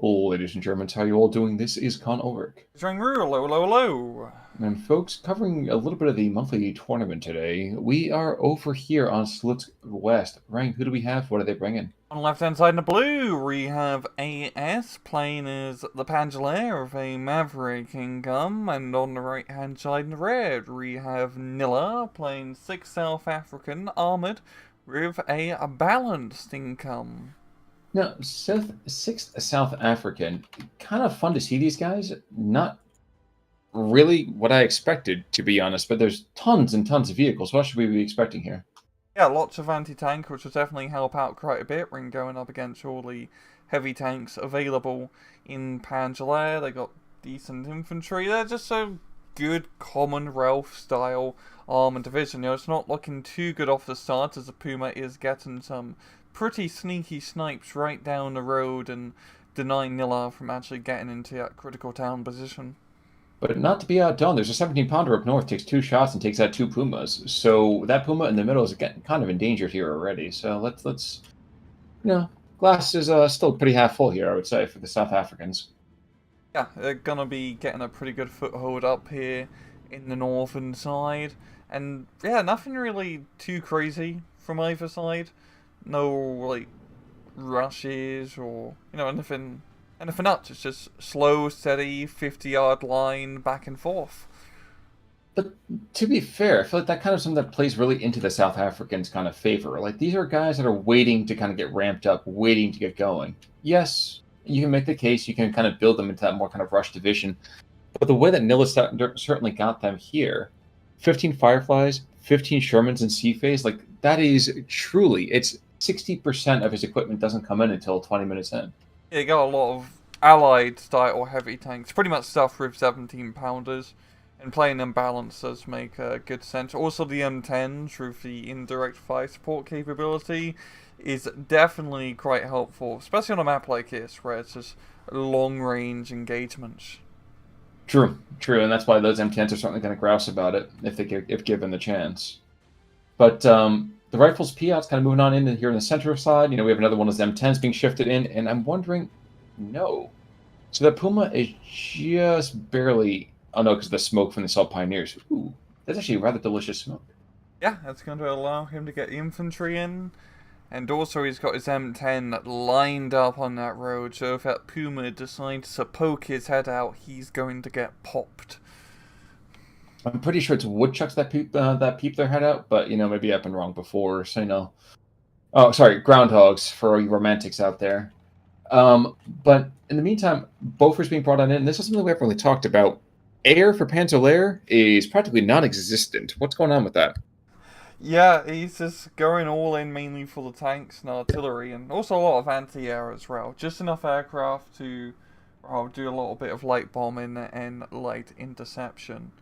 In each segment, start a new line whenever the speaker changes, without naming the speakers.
Ladies and Germans, how are you all doing? This is Con Ulrich.
Hello, hello, hello.
And folks, covering a little bit of the monthly tournament today, we are over here on Slutsk West. Ryan, who do we have? What are they bringing?
On the left hand side in the blue, we have AS playing as the Panzer Lehr of a Maverick income, and on the right hand side in the red, we have Nilla playing 6 South African Armoured with a balanced income.
Now, sixth South African, kind of fun to see these guys. Not really what I expected, to be honest, but there's tons and tons of vehicles. What should we be expecting here?
Yeah, lots of anti-tank, which will definitely help out quite a bit when going up against all the heavy tanks available in Panzer Lehr. They got decent infantry. They're just a good common Ralph style armoured division. You know, it's not looking too good off the start as the Puma is getting some pretty sneaky snipes right down the road and denying Nilla from actually getting into that critical town position.
But not to be outdone, there's a 17-pounder up north, takes 2 shots and takes out 2 Pumas. So that Puma in the middle is getting kind of endangered here already. So let's glass is still pretty half full here, I would say, for the South Africans.
Yeah, they're gonna be getting a pretty good foothold up here in the northern side. And yeah, nothing really too crazy from either side. No, like, rushes or, anything nuts. It's just slow, steady, 50-yard line back and forth.
But to be fair, I feel like that kind of something that plays really into the South Africans' kind of favor. Like, these are guys that are waiting to kind of get ramped up, waiting to get going. Yes, you can make the case, you can kind of build them into that more kind of rush division. But the way that Nilla certainly got them here, 15 Fireflies, 15 Shermans in C phase, like, that is truly, it's 60% of his equipment doesn't come in until 20 minutes in.
Yeah, you got a lot of Allied style heavy tanks, pretty much stuff with 17-pounders, and playing them balanced does make good sense. Also, the M10s with the indirect fire support capability is definitely quite helpful, especially on a map like this where it's just long-range engagements.
True, and that's why those M10s are certainly going to grouse about it if given the chance. But the rifles Piat's kind of moving on in here in the center side. We have another one of those M10s being shifted in, and I'm wondering, no. So that Puma is just barely, oh no, because of the smoke from the Salt Pioneers. Ooh, that's actually a rather delicious smoke.
Yeah, that's going to allow him to get the infantry in. And also he's got his M10 lined up on that road, so if that Puma decides to poke his head out, he's going to get popped.
I'm pretty sure it's woodchucks that peep their head out, but maybe I've been wrong before. So oh, sorry, groundhogs for you romantics out there. But in the meantime, Bofors being brought on in. This is something we haven't really talked about. Air for Panzer Lehr is practically non-existent. What's going on with that?
Yeah, he's just going all in mainly for the tanks and artillery, and also a lot of anti-air as well. Just enough aircraft to do a little bit of light bombing and light interception.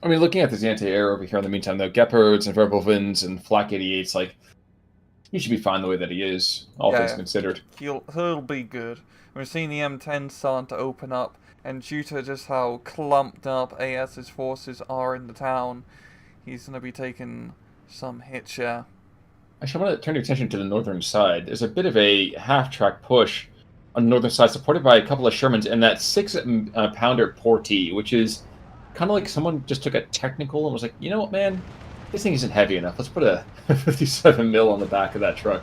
I mean, looking at this anti-air over here in the meantime, though, Gepards and Verbovins and Flak 88s, like, he should be fine the way that he is, all things considered.
He'll be good. We're seeing the M10 starting to open up, and due to just how clumped up AS's forces are in the town, he's going to be taking some hits here.
Actually, I want to turn your attention to the northern side. There's a bit of a half-track push on the northern side, supported by a couple of Shermans, and that 6-pounder Portee, which is kind of like someone just took a technical and was like, you know what, man? This thing isn't heavy enough. Let's put a 57 mil on the back of that truck.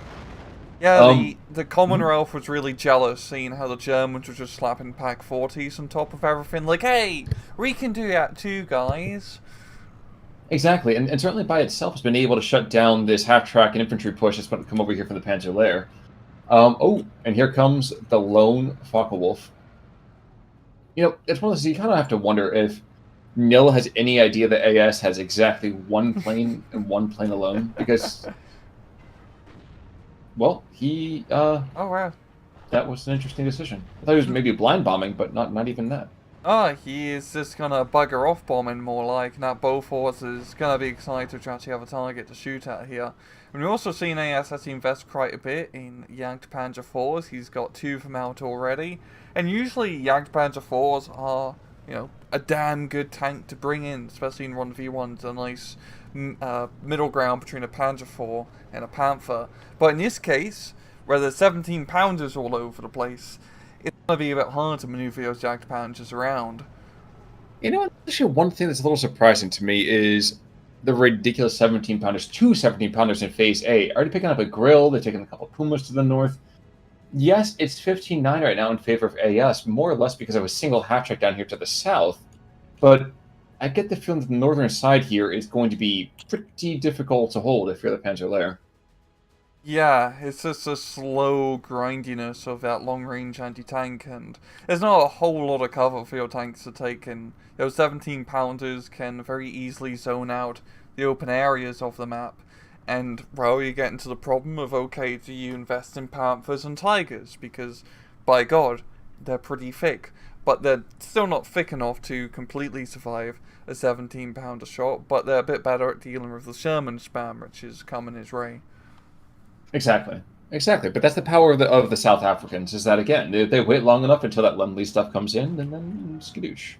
Yeah, the Commonwealth was really jealous seeing how the Germans were just slapping Pack 40s on top of everything. Like, hey, we can do that too, guys.
Exactly, and certainly by itself has been able to shut down this half-track and infantry push that's going to come over here from the Panzer Lehr. Oh, and here comes the lone Focke-Wulf. It's one of those, you kind of have to wonder if Nilla has any idea that AS has exactly one plane and one plane alone, because, well, he,
oh, wow.
That was an interesting decision. I thought he was maybe blind bombing, but not even that.
Oh, he is just gonna bugger off bombing more like, and that Bofors is gonna be excited to actually have a target to shoot at here. And we've also seen AS has invest quite a bit in Jagdpanzer 4s. He's got 2 of them out already. And usually Jagdpanzer 4s are, a damn good tank to bring in, especially in 1v1s, a nice middle ground between a Panzer 4 and a Panther. But in this case, where there's 17-pounders all over the place, it's going to be a bit hard to maneuver those Jagd Panzers around.
You know, actually, one thing that's a little surprising to me is the ridiculous 17-pounders, two 17-pounders in Phase A, already picking up a grill. They're taking a couple Pumas to the north. Yes, it's 15-9 right now in favor of AS, more or less because of a single half-track down here to the south. But I get the feeling that the northern side here is going to be pretty difficult to hold if you're the Panzer Lehr.
Yeah, it's just a slow grindiness of that long-range anti-tank, and there's not a whole lot of cover for your tanks to take in. Those 17-pounders can very easily zone out the open areas of the map, and, well, you get into the problem of, okay, do you invest in Panthers and Tigers? Because, by God, they're pretty thick, but they're still not thick enough to completely survive a 17-pounder shot, but they're a bit better at dealing with the Sherman spam, which is coming his way.
Exactly. Exactly. But that's the power of the South Africans, is that, again, they wait long enough until that Lend-Lease stuff comes in, and then skadoosh.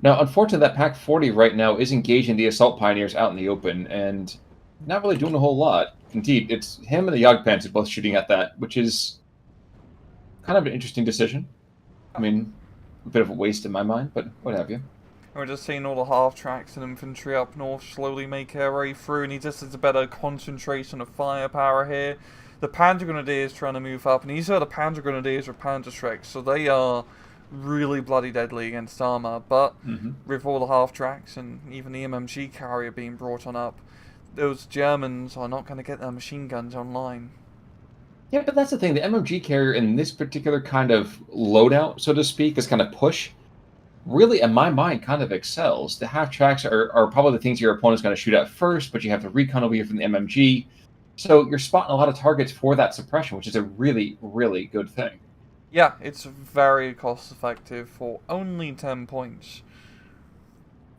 Now, unfortunately, that Pack 40 right now is engaging the Assault Pioneers out in the open, and not really doing a whole lot. Indeed, it's him and the Jagdpanzer both shooting at that, which is kind of an interesting decision. I mean, a bit of a waste in my mind, but what have you.
We're just seeing all the half-tracks and infantry up north slowly make their way through, and he just has a better concentration of firepower here. The Panzer Grenadiers trying to move up, and these are the Panzer Grenadiers with Panzer Shreks, so they are really bloody deadly against armor, but with all the half-tracks and even the MMG carrier being brought on up, those Germans are not going to get their machine guns online.
Yeah, but that's the thing. The MMG carrier in this particular kind of loadout, so to speak, this kind of push, really, in my mind, kind of excels. The half-tracks are probably the things your opponent's going to shoot at first, but you have the recon over here from the MMG. So you're spotting a lot of targets for that suppression, which is a really, really good thing.
Yeah, it's very cost-effective for only 10 points.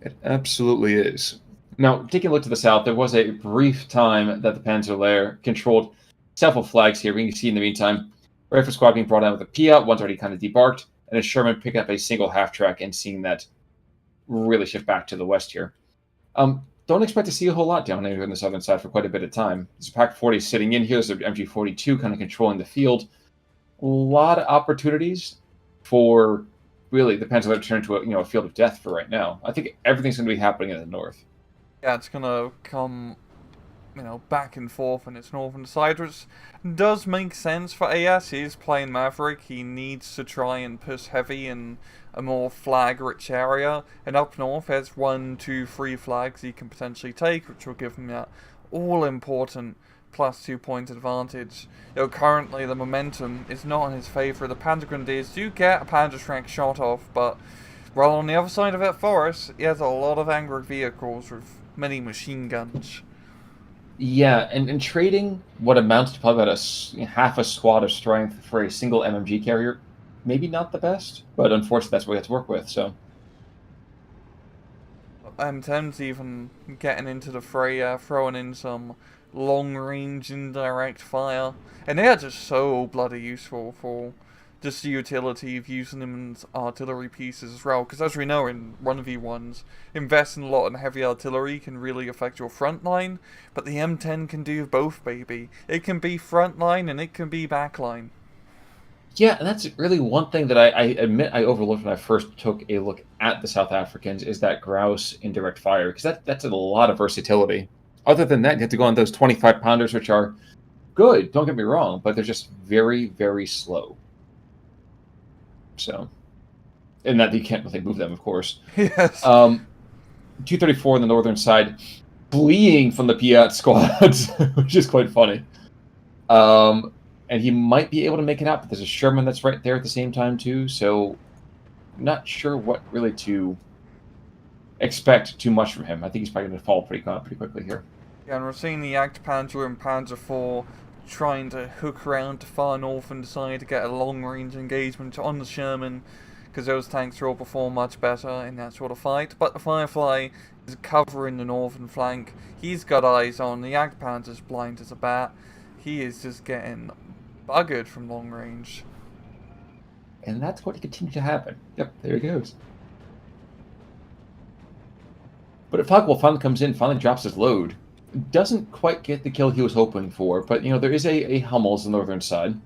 It absolutely is. Now, taking a look to the south, there was a brief time that the Panzer Lehr controlled several flags here. We can see in the meantime, Rifle Squad being brought down with a Pia, one's already kind of debarked, and a Sherman picking up a single half-track and seeing that really shift back to the west here. Don't expect to see a whole lot down here on the southern side for quite a bit of time. There's a Pack 40 sitting in here. There's an MG42 kind of controlling the field. A lot of opportunities for really the Panzer Lehr to turn into a field of death for right now. I think everything's going to be happening in the north.
Yeah, it's going to come, back and forth on its northern side, which does make sense for AS. He is playing Maverick. He needs to try and push heavy in a more flag-rich area. And up north, there's 1, 2, 3 flags he can potentially take, which will give him that all-important +2 point advantage. Currently the momentum is not in his favour. The Panzer Grenadiers do get a Panzer Shrek shot off, but well, on the other side of that forest, he has a lot of angry vehicles with many machine guns.
Yeah, and trading what amounts to probably about half a squad of strength for a single MMG carrier, maybe not the best, but unfortunately that's what we have to work with, so.
M10's even getting into the fray, throwing in some long-range indirect fire, and they are just so bloody useful for just the utility of using them as artillery pieces as well, because as we know in 1v1s, investing a lot in heavy artillery can really affect your front line, but the M10 can do both, baby. It can be front line and it can be back line.
Yeah, and that's really one thing that I admit I overlooked when I first took a look at the South Africans, is that grouse indirect fire, because that's a lot of versatility. Other than that, you have to go on those 25-pounders, which are good, don't get me wrong, but they're just very, very slow. So, and that you can't really move them, of course.
Yes.
234 on the northern side, fleeing from the Piat squads, which is quite funny. And he might be able to make it out, but there's a Sherman that's right there at the same time, too, so not sure what really to expect too much from him. I think he's probably going to fall pretty quickly here.
Yeah, and we're seeing the Jagdpanzer and Panzer IV trying to hook around to far north and decide to get a long-range engagement on the Sherman, because those tanks will perform much better in that sort of fight. But the Firefly is covering the northern flank. He's got eyes on the Jagdpanzer's blind as a bat. He is just getting buggered from long range.
And that's going to continue to happen. Yep, there he goes. But if Falkwell finally comes in, finally drops his load, doesn't quite get the kill he was hoping for, but there is a Hummels on the northern side.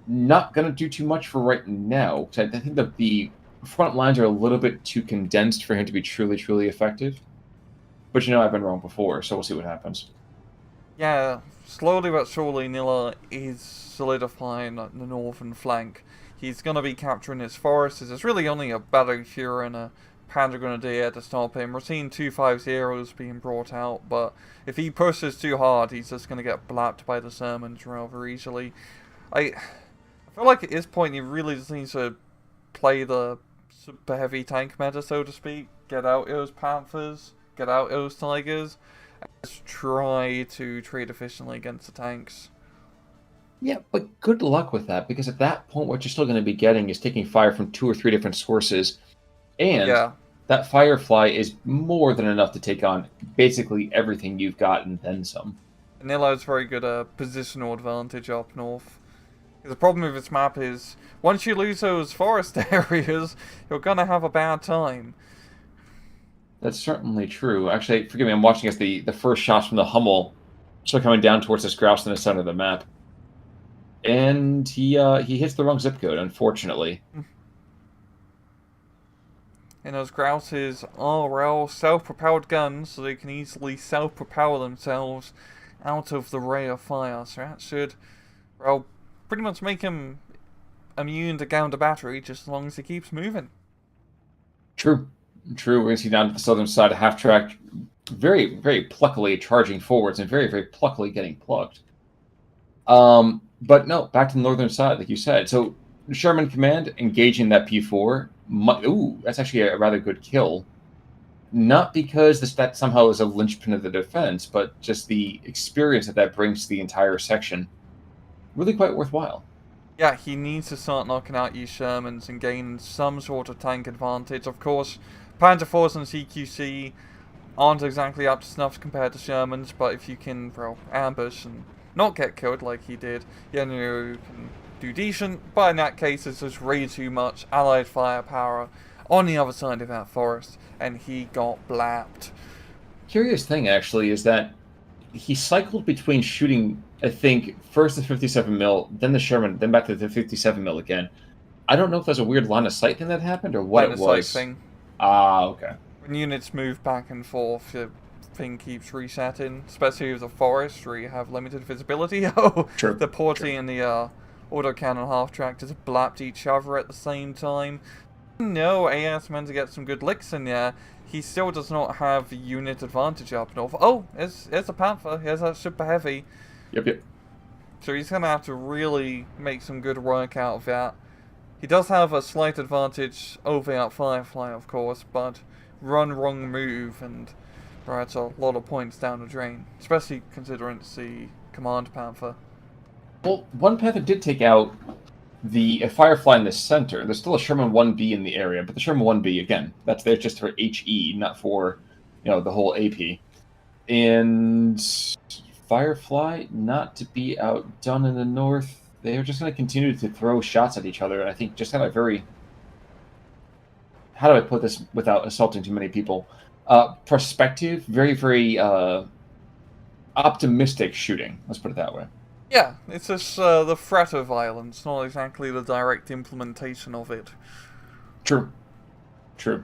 not going to do too much for right now. I think that the front lines are a little bit too condensed for him to be truly, truly effective. But I've been wrong before, so we'll see what happens.
Yeah, slowly but surely Nilla is solidifying the northern flank. He's going to be capturing his forests. There's really only a battle Fuhrer and a Panzer Grenadier to stop him. We're seeing 250s being brought out, but if he pushes too hard, he's just going to get blapped by the Shermans rather easily. I feel like at this point he really just needs to play the super heavy tank meta, so to speak. Get out those Panthers, get out those Tigers, and just try to trade efficiently against the tanks.
Yeah, but good luck with that, because at that point, what you're still going to be getting is taking fire from 2 or 3 different sources, and
Yeah.
that Firefly is more than enough to take on basically everything you've got and then some.
Nilla's very good at positional advantage up north. The problem with this map is, once you lose those forest areas, you're gonna have a bad time.
That's certainly true. Actually, forgive me, I'm watching as the first shots from the Hummel start coming down towards this grouse in the center of the map. And he hits the wrong zip code, unfortunately.
And those grouses are all self-propelled guns, so they can easily self-propel themselves out of the ray of fire. So that should, well, pretty much make him immune to counter battery, just as long as he keeps moving.
True. We're going to see down to the southern side of half-track, very, very pluckily charging forwards and very, very pluckily getting plucked. But no, back to the northern side, like you said. So Sherman Command engaging that P4. Ooh, that's actually a rather good kill. Not because that somehow is a linchpin of the defense, but just the experience that brings to the entire section. Really quite worthwhile.
Yeah, he needs to start knocking out these Shermans and gain some sort of tank advantage. Of course, Panzer IVs and CQC aren't exactly up to snuff compared to Shermans, but if you can, well, ambush and not get killed like he did, you can do decent, but in that case it's just way too much Allied firepower on the other side of that forest, and he got blapped.
Curious thing, actually, is that he cycled between shooting, I think, first the 57mm, then the Sherman, then back to the 57mm again. I don't know if there's a weird line of sight thing that happened or what it was.
Line of sight thing.
Ah, okay.
When units move back and forth, the thing keeps resetting, especially with the forest where you have limited visibility. Oh,
True.
The Porty and the autocannon half-track just blapped each other at the same time. No, AS meant to get some good licks in there. He still does not have the unit advantage up north. Oh, there's a Panther. Here's that super heavy.
Yep.
So he's going to have to really make some good work out of that. He does have a slight advantage over that Firefly, of course, but wrong move, and that's a lot of points down the drain, especially considering it's the Command Panther.
Well, one Panther did take out the Firefly in the center. There's still a Sherman 1B in the area, but the Sherman 1B, again, that's there just for HE, not for, the whole AP. And Firefly, not to be outdone in the north. They're just going to continue to throw shots at each other. And I think just kind of very... How do I put this without assaulting too many people? Perspective, very, very optimistic shooting. Let's put it that way.
Yeah, it's just the threat of violence, not exactly the direct implementation of it.
True. And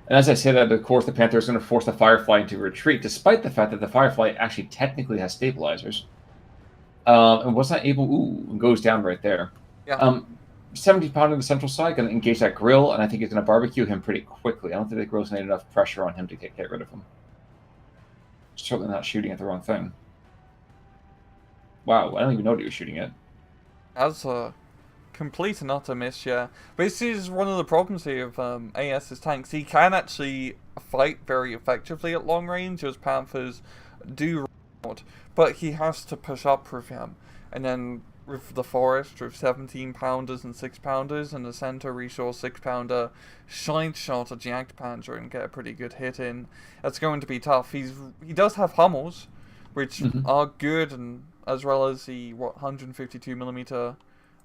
as I say that, of course, the Panther is going to force the Firefly into retreat, despite the fact that the Firefly actually technically has stabilizers. And was not able... Ooh, and goes down right there.
Yeah.
70 pound on the central side, going to engage that grill, and I think he's going to barbecue him pretty quickly. I don't think the grill's made enough pressure on him to get rid of him. Certainly not shooting at the wrong thing. Wow, I don't even know what he was shooting at.
That's a complete and utter miss, yeah. But this is one of the problems here of AS's tanks. He can actually fight very effectively at long range, as Panthers do, but he has to push up with him. And then with the forest, with 17-pounders and 6-pounders, in the center, resource 6-pounder, shine shot a jagged Panzer and get a pretty good hit in. That's going to be tough. He does have Hummels, which are good, and as well as the 152mm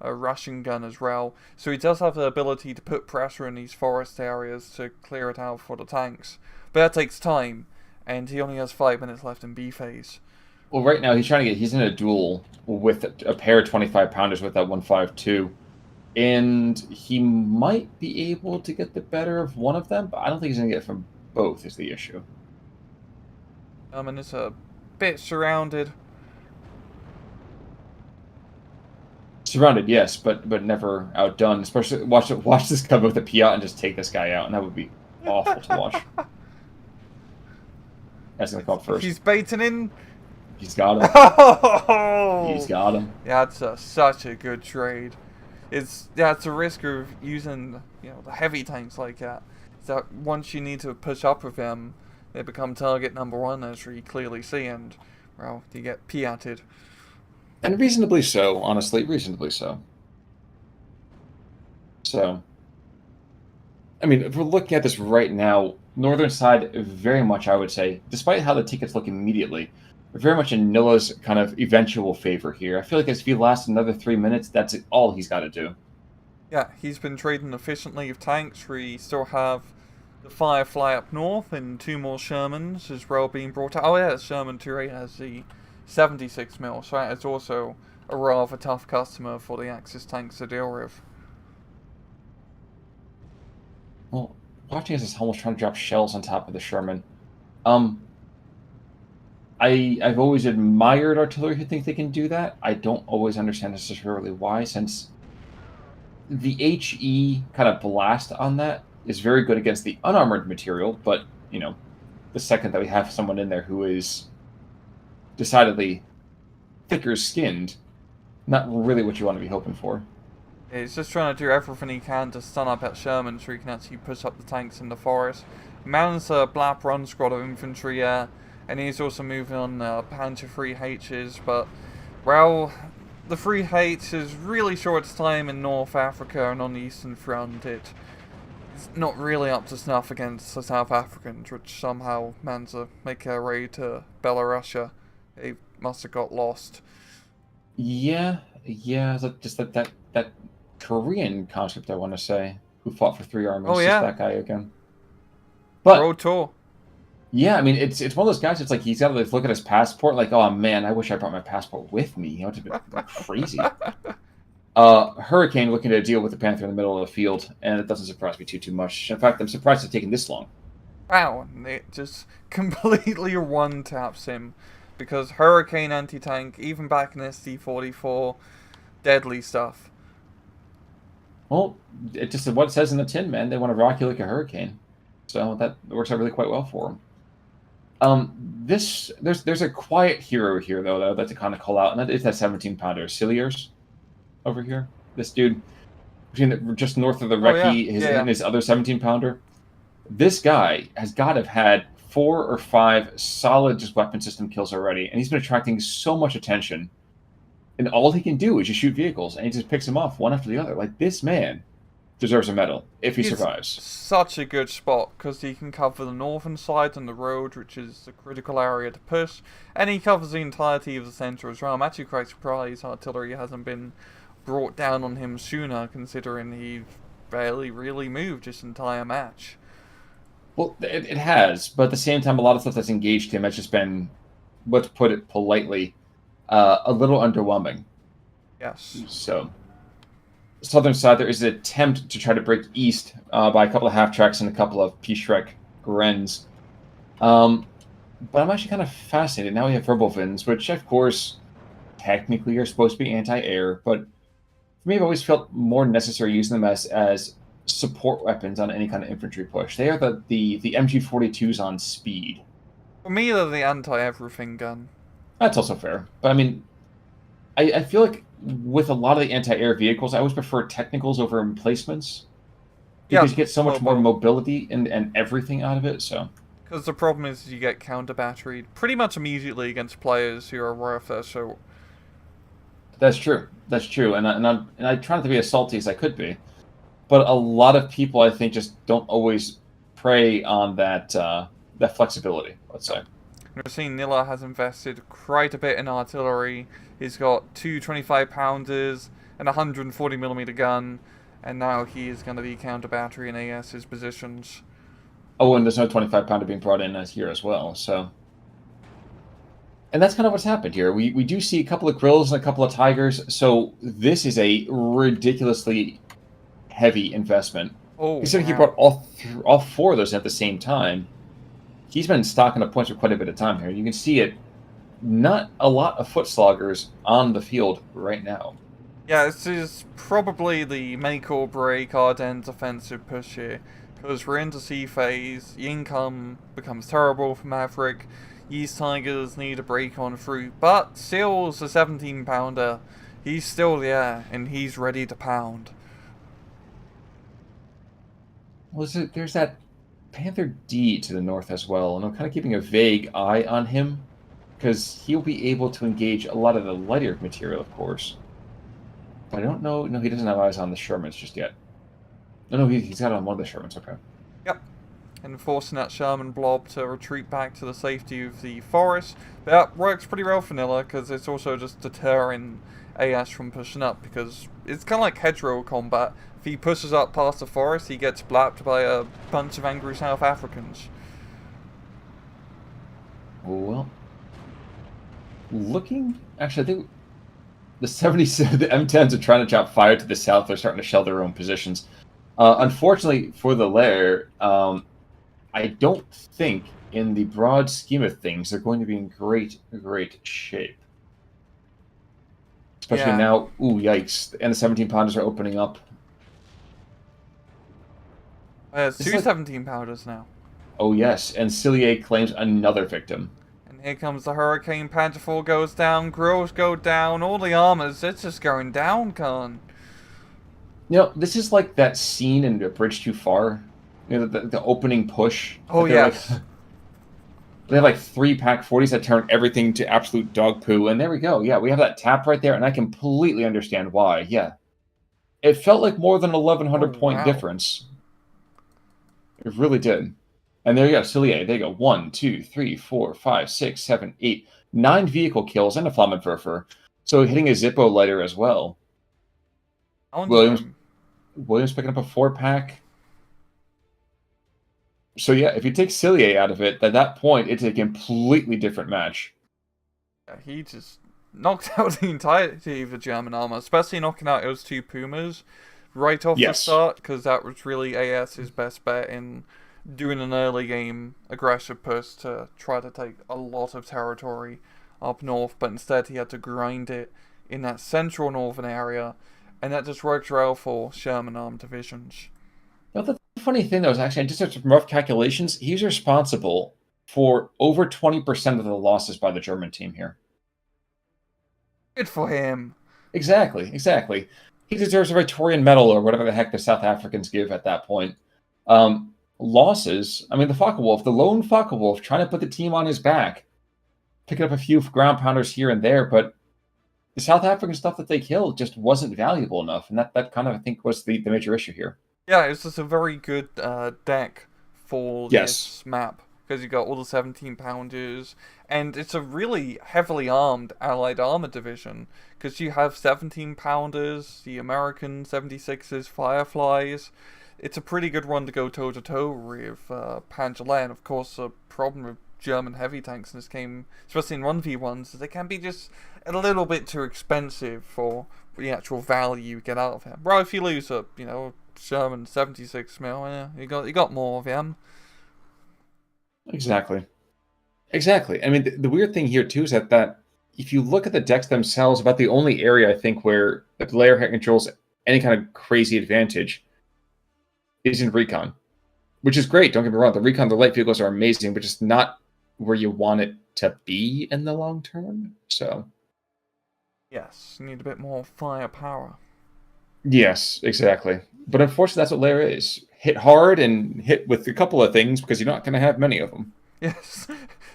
Russian gun as well. So he does have the ability to put pressure in these forest areas to clear it out for the tanks. But that takes time, and he only has 5 minutes left in B phase.
Well, right now he's in a duel with a pair of 25-pounders with that 152, and he might be able to get the better of one of them, but I don't think he's going to get it from both. Is the issue?
And it's a bit surrounded.
Surrounded, yes, but never outdone. Especially watch this come with a Piat and just take this guy out, and that would be awful to watch. That's gonna come up first.
He's baiting in.
He's got him.
Oh!
He's got him.
Yeah, that's such a good trade. It's a risk of using the heavy tanks like that. So once you need to push up with them, they become target number one, as we clearly see, and well, you get piated.
And reasonably so, honestly, reasonably so. So, I mean, if we're looking at this right now, northern side, very much, I would say, despite how the tickets look immediately, very much in Nilla's kind of eventual favor here. I feel like if he lasts another 3 minutes, that's all he's got to do.
Yeah, he's been trading efficiently with tanks. We still have the Firefly up north and 2 more Shermans as well being brought out. Oh yeah, Sherman 2A has the 76mm, so that is also a rather tough customer for the Axis tanks to deal with.
Well, watching as this almost trying to drop shells on top of the Sherman. I've always admired artillery who think they can do that. I don't always understand necessarily why, since the HE kind of blast on that is very good against the unarmored material, but, the second that we have someone in there who is decidedly thicker skinned, not really what you want to be hoping for.
He's just trying to do everything he can to stun up that Sherman so he can actually push up the tanks in the forest. Mounts a Blap run squad of infantry here, and he's also moving on Panzer 3Hs, but, well, the 3H is really short time in North Africa and on the Eastern Front. It's not really up to snuff against the South Africans, which somehow managed to make their way to Belarusia. They must have got lost.
Yeah, just that Korean conscript, I want to say, who fought for 3 armies.
Oh, yeah.
Just that guy again. But
Road tour.
yeah, I mean, it's one of those guys. It's like he's got to look at his passport, like, oh man, I wish I brought my passport with me. It's a bit crazy. Hurricane looking to deal with the Panther in the middle of the field, and it doesn't surprise me too much. In fact, I'm surprised it's taken this long.
Wow, it just completely one-taps him. Because Hurricane anti-tank, even back in SD44, deadly stuff.
Well, it just what it says in the tin, man. They want to rock you like a hurricane. So that works out really quite well for them. There's a quiet hero here, though, that I'd like to kind of call out, and that is that 17-pounder, Cilliers, over here. This dude, just north of the Recce, and his other 17-pounder. This guy has got to have had 4 or 5 solid just weapon system kills already, and he's been attracting so much attention. And all he can do is just shoot vehicles, and he just picks them off one after the other. Like, this man deserves a medal if he survives.
Such a good spot, because he can cover the northern side and the road, which is the critical area to push, and he covers the entirety of the centre as well. I'm actually quite surprised artillery hasn't been brought down on him sooner, considering he barely really moved this entire match.
Well, it has, but at the same time, a lot of stuff that's engaged him has just been, let's put it politely, a little underwhelming.
Yes.
So, southern side, there is an attempt to try to break east by a couple of half-tracks and a couple of P-Shrek Grens. But I'm actually kind of fascinated. Now we have Verbovins, which, of course, technically are supposed to be anti-air, but for me, I've always felt more necessary using them as support weapons on any kind of infantry push. They are the MG42s on speed.
For me, they're the anti-everything gun.
That's also fair. But I mean, I feel like with a lot of the anti-air vehicles, I always prefer technicals over emplacements. Because you get so much more mobility and everything out of it, so.
Because the problem is you get counter-batteried pretty much immediately against players who are worth their salt.
That's true. That's true. And I try not to be as salty as I could be. But a lot of people, I think, just don't always prey on that flexibility, let's say.
We're seeing Nilla has invested quite a bit in artillery. He's got 2 25-pounders and a 140mm gun, and now he is going to be counter-battery in AS's positions.
Oh, and there's no 25-pounder being brought in here as well, so. And that's kind of what's happened here. We do see a couple of grills and a couple of tigers, so this is a ridiculously heavy investment.
Oh,
Considering he
wow.
brought all four of those at the same time, he's been stocking up points for quite a bit of time here. You can see it. Not a lot of foot sloggers on the field right now.
Yeah, this is probably the make or break Ardennes offensive push here. Because we're into sea phase, the income becomes terrible for Maverick, these Tigers need a break on through, but Seal's a 17 pounder, he's still there, and he's ready to pound.
There's that Panther D to the north as well, and I'm kind of keeping a vague eye on him, because he'll be able to engage a lot of the lighter material, of course. But I don't know. No, he doesn't have eyes on the Shermans just yet. No, he's got it on one of the Shermans. Okay.
Yep. And forcing that Sherman blob to retreat back to the safety of the forest. But that works pretty well for Nilla, because it's also just deterring AS from pushing up, because it's kind of like hedgerow combat. If he pushes up past the forest, he gets blapped by a bunch of angry South Africans.
Well, actually, I think the 70s, the M10s are trying to drop fire to the south. They're starting to shell their own positions. Unfortunately for the Lehr, I don't think, in the broad scheme of things, they're going to be in great shape. Especially now, ooh, yikes. And the 17 pounders are opening up.
There's two 17 pounders now.
Oh, yes. And Cillier claims another victim.
And here comes the Hurricane. Panzer IV goes down. Grills go down. All the armors, it's just going down, Khan.
You know, this is like that scene in A Bridge Too Far. You know, the opening push.
Oh, yes.
They have like 3 Pak 40s that turn everything to absolute dog poo. And there we go. Yeah, we have that tap right there. And I completely understand why. Yeah. It felt like more than 1,100 point difference. It really did. And there you go, Cillier. There you go. 1, 2, 3, 4, 5, 6, 7, 8, 9 vehicle kills and a Flammenwerfer. So hitting a Zippo lighter as well. Williams picking up a 4-pack. So yeah, if you take Cillier out of it, at that point, it's a completely different match.
Yeah, he just knocked out the entirety of the German armor, especially knocking out those 2 Pumas right off the start, because that was really AS's best bet in doing an early game aggressive push to try to take a lot of territory up north, but instead he had to grind it in that central northern area, and that just worked well for Sherman armed divisions.
You know, the funny thing, though, is actually, I just did some rough calculations. He's responsible for over 20% of the losses by the German team here.
Good for him.
Exactly. He deserves a Victorian medal or whatever the heck the South Africans give at that point. Losses, I mean, the lone Focke-Wulf trying to put the team on his back, picking up a few ground pounders here and there, but the South African stuff that they killed just wasn't valuable enough, and that kind of, I think, was the major issue here.
Yeah, it's just a very good deck for this map, because you got all the 17 pounders, and it's a really heavily armed Allied armor division, because you have 17 pounders, the American 76s, Fireflies. It's a pretty good one to go toe to toe with Panzer Lehr, and of course the problem with German heavy tanks in this game, especially in 1v1s, is they can be just a little bit too expensive for the actual value you get out of him. Well, if you lose a German 76 mil, yeah, you got more of him.
Exactly. I mean, the weird thing here too is that if you look at the decks themselves, about the only area I think where the Lehr controls any kind of crazy advantage is in recon, which is great. Don't get me wrong. The recon, the light vehicles are amazing, but just not where you want it to be in the long term. So,
yes, you need a bit more firepower.
Yes, exactly. But unfortunately, that's what Lehr is. Hit hard and hit with a couple of things because you're not going to have many of them.
Yes.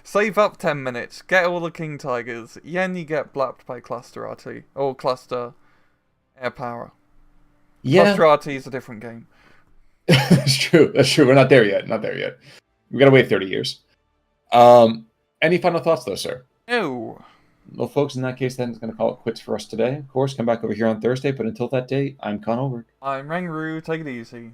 Save up 10 minutes, get all the King Tigers, then you get blapped by Cluster RT, or Cluster Air Power.
Yeah.
Cluster RT is a different game.
That's true. We're not there yet. We gotta wait 30 years. Any final thoughts, though, sir?
No.
Well, folks, in that case, then it's going to call it quits for us today. Of course, come back over here on Thursday, but until that day, I'm Con Over.
I'm Rangru, take it easy.